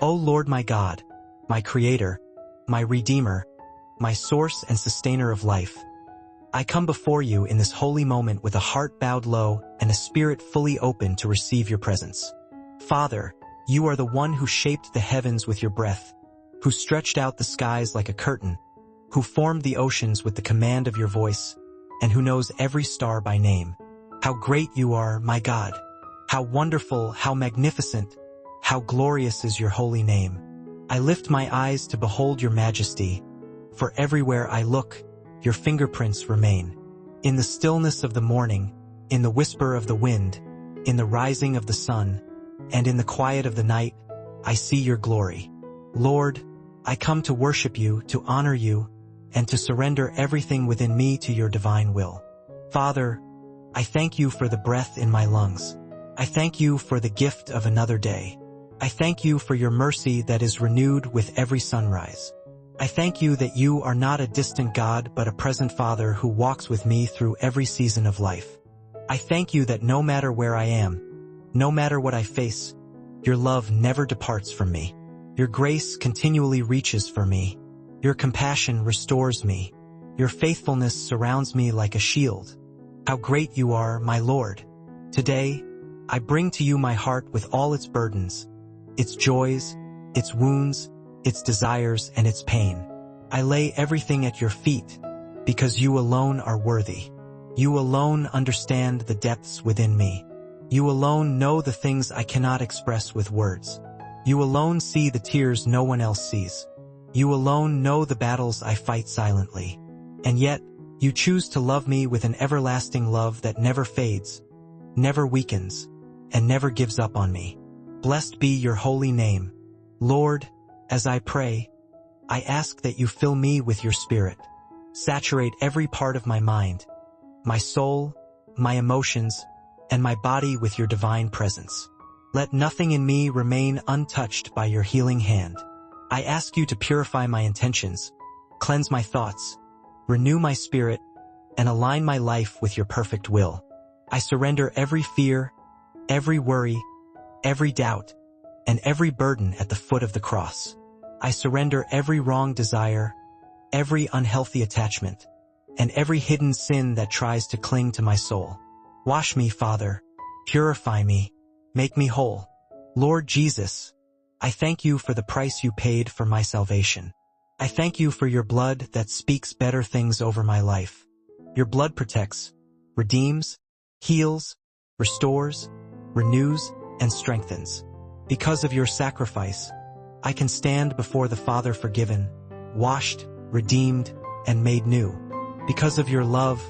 O Lord my God, my Creator, my Redeemer, my source and sustainer of life, I come before you in this holy moment with a heart bowed low and a spirit fully open to receive your presence. Father, you are the one who shaped the heavens with your breath, who stretched out the skies like a curtain, who formed the oceans with the command of your voice, and who knows every star by name. How great you are, my God! How wonderful, how magnificent, how glorious is your holy name. I lift my eyes to behold your majesty, for everywhere I look, your fingerprints remain. In the stillness of the morning, in the whisper of the wind, in the rising of the sun, and in the quiet of the night, I see your glory. Lord, I come to worship you, to honor you, and to surrender everything within me to your divine will. Father, I thank you for the breath in my lungs. I thank you for the gift of another day. I thank you for your mercy that is renewed with every sunrise. I thank you that you are not a distant God but a present Father who walks with me through every season of life. I thank you that no matter where I am, no matter what I face, your love never departs from me. Your grace continually reaches for me. Your compassion restores me. Your faithfulness surrounds me like a shield. How great you are, my Lord! Today, I bring to you my heart with all its burdens, its joys, its wounds, its desires, and its pain. I lay everything at your feet, because you alone are worthy. You alone understand the depths within me. You alone know the things I cannot express with words. You alone see the tears no one else sees. You alone know the battles I fight silently. And yet, you choose to love me with an everlasting love that never fades, never weakens, and never gives up on me. Blessed be your holy name. Lord, as I pray, I ask that you fill me with your Spirit. Saturate every part of my mind, my soul, my emotions, and my body with your divine presence. Let nothing in me remain untouched by your healing hand. I ask you to purify my intentions, cleanse my thoughts, renew my spirit, and align my life with your perfect will. I surrender every fear, every worry, every doubt, and every burden at the foot of the cross. I surrender every wrong desire, every unhealthy attachment, and every hidden sin that tries to cling to my soul. Wash me, Father. Purify me. Make me whole. Lord Jesus, I thank you for the price you paid for my salvation. I thank you for your blood that speaks better things over my life. Your blood protects, redeems, heals, restores, renews, and strengthens. Because of your sacrifice, I can stand before the Father forgiven, washed, redeemed, and made new. Because of your love,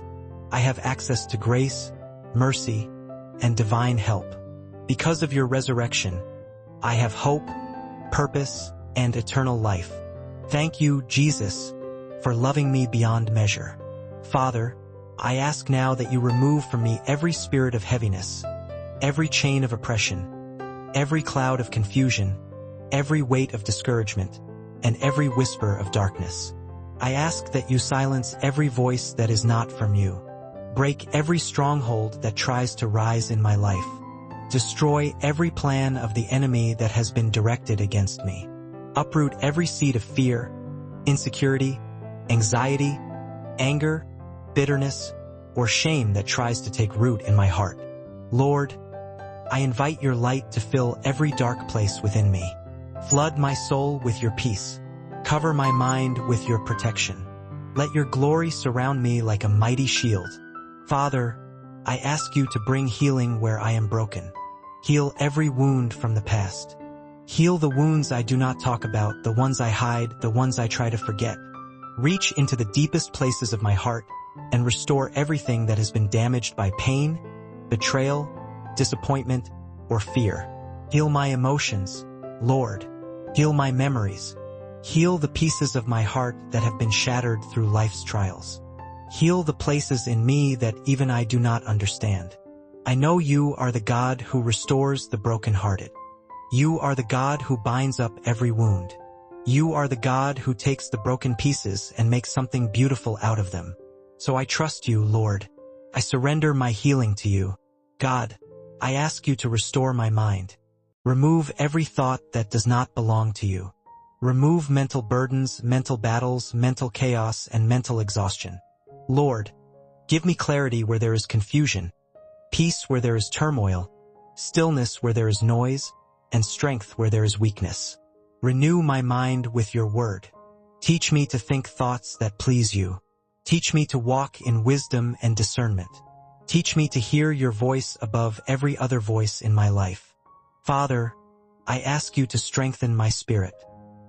I have access to grace, mercy, and divine help. Because of your resurrection, I have hope, purpose, and eternal life. Thank you, Jesus, for loving me beyond measure. Father, I ask now that you remove from me every spirit of heaviness, every chain of oppression, every cloud of confusion, every weight of discouragement, and every whisper of darkness. I ask that you silence every voice that is not from you. Break every stronghold that tries to rise in my life. Destroy every plan of the enemy that has been directed against me. Uproot every seed of fear, insecurity, anxiety, anger, bitterness, or shame that tries to take root in my heart. Lord, I invite your light to fill every dark place within me. Flood my soul with your peace. Cover my mind with your protection. Let your glory surround me like a mighty shield. Father, I ask you to bring healing where I am broken. Heal every wound from the past. Heal the wounds I do not talk about, the ones I hide, the ones I try to forget. Reach into the deepest places of my heart and restore everything that has been damaged by pain, betrayal, disappointment, or fear. Heal my emotions, Lord. Heal my memories. Heal the pieces of my heart that have been shattered through life's trials. Heal the places in me that even I do not understand. I know you are the God who restores the brokenhearted. You are the God who binds up every wound. You are the God who takes the broken pieces and makes something beautiful out of them. So I trust you, Lord. I surrender my healing to you. God, I ask you to restore my mind, Remove every thought that does not belong to you. Remove mental burdens, mental battles, mental chaos, and mental exhaustion. Lord, give me clarity where there is confusion, peace where there is turmoil, stillness where there is noise, and strength where there is weakness. Renew my mind with your word. Teach me to think thoughts that please you. Teach me to walk in wisdom and discernment. Teach me to hear your voice above every other voice in my life. Father, I ask you to strengthen my spirit.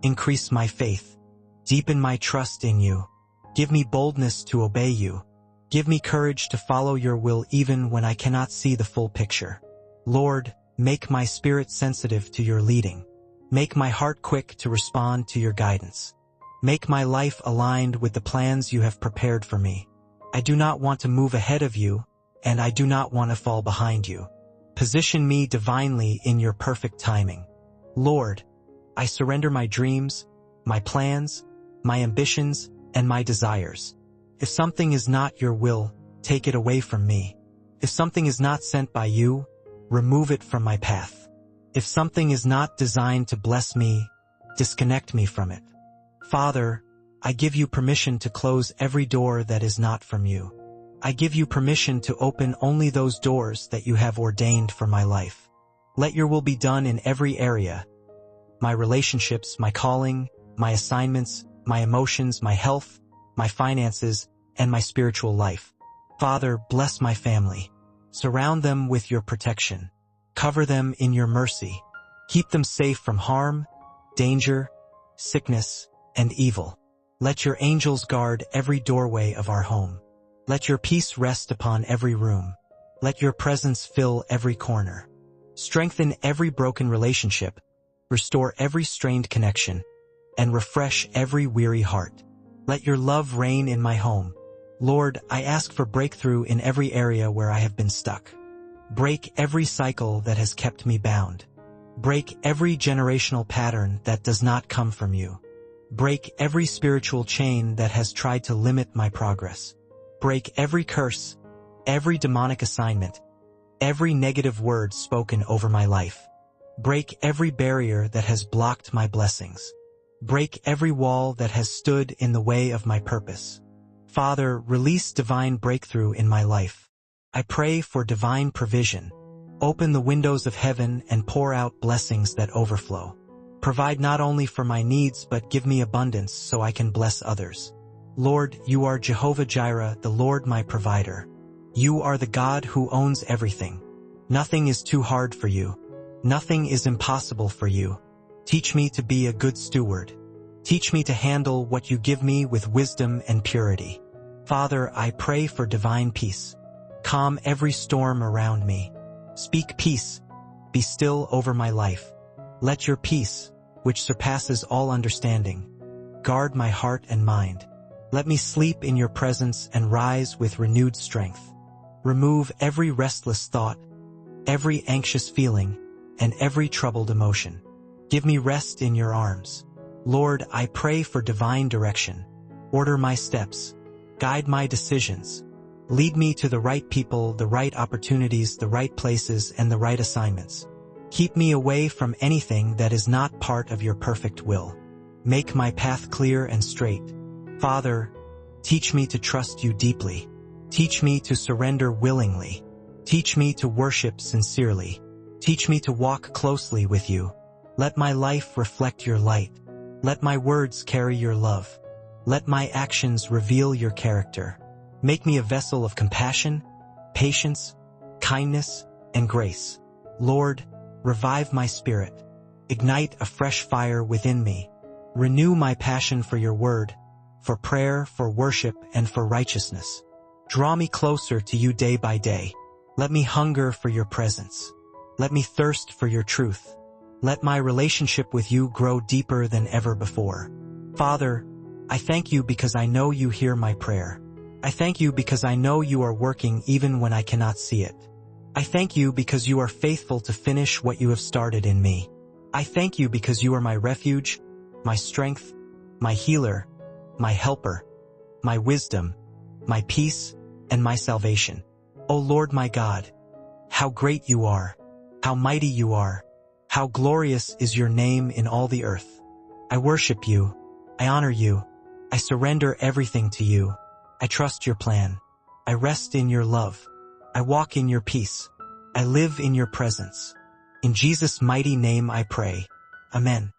Increase my faith. Deepen my trust in you. Give me boldness to obey you. Give me courage to follow your will even when I cannot see the full picture. Lord, make my spirit sensitive to your leading. Make my heart quick to respond to your guidance. Make my life aligned with the plans you have prepared for me. I do not want to move ahead of you, and I do not want to fall behind you. Position me divinely in your perfect timing. Lord, I surrender my dreams, my plans, my ambitions, and my desires. If something is not your will, take it away from me. If something is not sent by you, remove it from my path. If something is not designed to bless me, disconnect me from it. Father, I give you permission to close every door that is not from you. I give you permission to open only those doors that you have ordained for my life. Let your will be done in every area. My relationships, my calling, my assignments, my emotions, my health, my finances, and my spiritual life. Father, bless my family. Surround them with your protection. Cover them in your mercy. Keep them safe from harm, danger, sickness, and evil. Let your angels guard every doorway of our home. Let your peace rest upon every room. Let your presence fill every corner. Strengthen every broken relationship. Restore every strained connection, and refresh every weary heart. Let your love reign in my home. Lord, I ask for breakthrough in every area where I have been stuck. Break every cycle that has kept me bound. Break every generational pattern that does not come from you. Break every spiritual chain that has tried to limit my progress. Break every curse, every demonic assignment, every negative word spoken over my life. Break every barrier that has blocked my blessings. Break every wall that has stood in the way of my purpose. Father, release divine breakthrough in my life. I pray for divine provision. Open the windows of heaven and pour out blessings that overflow. Provide not only for my needs but give me abundance so I can bless others. Lord, you are Jehovah Jireh, the Lord my provider. You are the God who owns everything. Nothing is too hard for you. Nothing is impossible for you. Teach me to be a good steward. Teach me to handle what you give me with wisdom and purity. Father, I pray for divine peace. Calm every storm around me. Speak peace. Be still over my life. Let your peace, which surpasses all understanding, guard my heart and mind. Let me sleep in your presence and rise with renewed strength. Remove every restless thought, every anxious feeling, and every troubled emotion. Give me rest in your arms. Lord, I pray for divine direction. Order my steps. Guide my decisions. Lead me to the right people, the right opportunities, the right places, and the right assignments. Keep me away from anything that is not part of your perfect will. Make my path clear and straight. Father, teach me to trust you deeply. Teach me to surrender willingly. Teach me to worship sincerely. Teach me to walk closely with you. Let my life reflect your light. Let my words carry your love. Let my actions reveal your character. Make me a vessel of compassion, patience, kindness, and grace. Lord, revive my spirit. Ignite a fresh fire within me. Renew my passion for your word, for prayer, for worship, and for righteousness. Draw me closer to you day by day. Let me hunger for your presence. Let me thirst for your truth. Let my relationship with you grow deeper than ever before. Father, I thank you because I know you hear my prayer. I thank you because I know you are working even when I cannot see it. I thank you because you are faithful to finish what you have started in me. I thank you because you are my refuge, my strength, my healer, my helper, my wisdom, my peace, and my salvation. O Lord my God, how great you are, how mighty you are, How glorious is your name in all the earth. I worship you. I honor you. I surrender everything to you. I trust your plan. I rest in your love. I walk in your peace. I live in your presence. In Jesus' mighty name I pray. Amen.